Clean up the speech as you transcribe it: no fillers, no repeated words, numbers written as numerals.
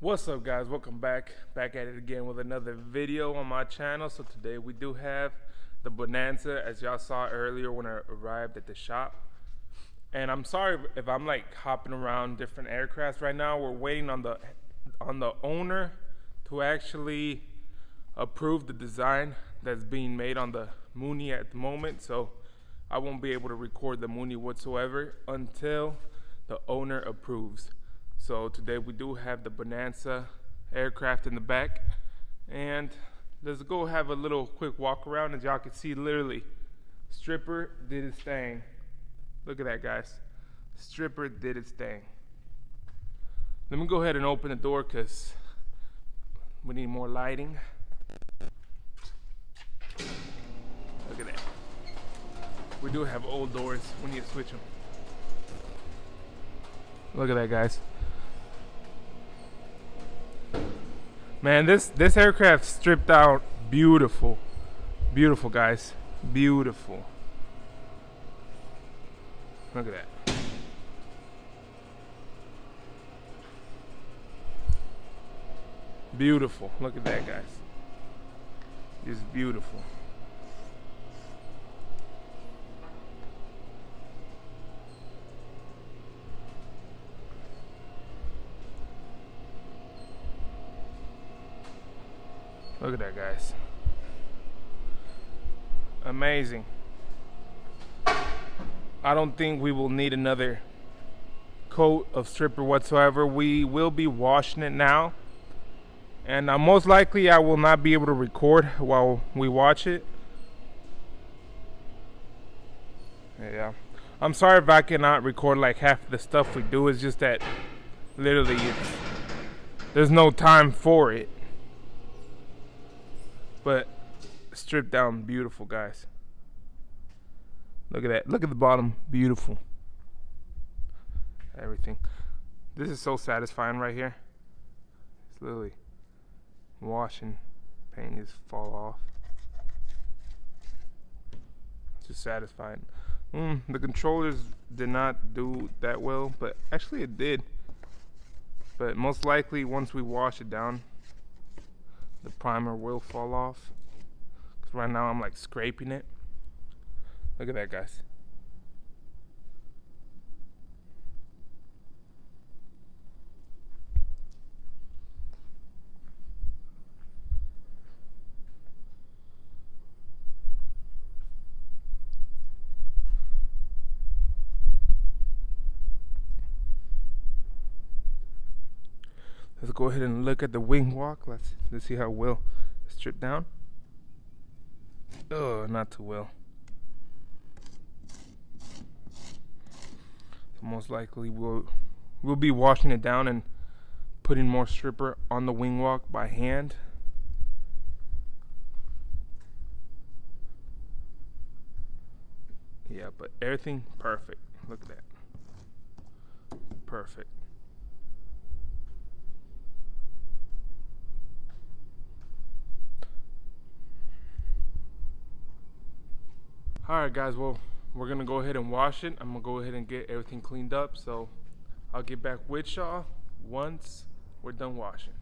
What's up, guys? Welcome back at it again with another video on my channel. So today we do have the Bonanza, as y'all saw earlier when I arrived at the shop. And I'm sorry if I'm like hopping around different aircrafts right now. We're waiting on the owner to actually approve the design that's being made on the Mooney at the moment. So I won't be able to record the Mooney whatsoever until the owner approves. So today we do have the Bonanza aircraft in the back, and let's go have a little quick walk around. As y'all can see, literally Stripper did his thing. Look at that, guys. Stripper did its thing. Let me go ahead and open the door because we need more lighting. Look at that. We do have old doors. We need to switch them. Look at that, guys. Man, this aircraft stripped out beautiful. Beautiful, guys. Beautiful. Look at that. Beautiful. Look at that, guys. Just beautiful. Look at that, guys. Amazing. I don't think we will need another coat of Stripper whatsoever. We will be washing it now. And most likely I will not be able to record while we watch it. Yeah. I'm sorry if I cannot record like half the stuff we do. It's just that literally there's no time for it. But stripped down beautiful, guys. Look at that. Look at the bottom. Beautiful. Everything. This is so satisfying right here. It's literally washing, paint just fall off. It's just satisfying. The controllers did not do that well, but actually it did. But most likely once we wash it down, the primer will fall off. Cause right now I'm like scraping it. Look at that, guys. Let's go ahead and look at the wing walk. Let's see how well it's stripped down. Oh, not too well. So most likely we'll be washing it down and putting more Stripper on the wing walk by hand. Yeah, but everything perfect. Look at that. Perfect. Alright, guys, well, we're gonna go ahead and wash it. I'm gonna go ahead and get everything cleaned up, so I'll get back with y'all once we're done washing.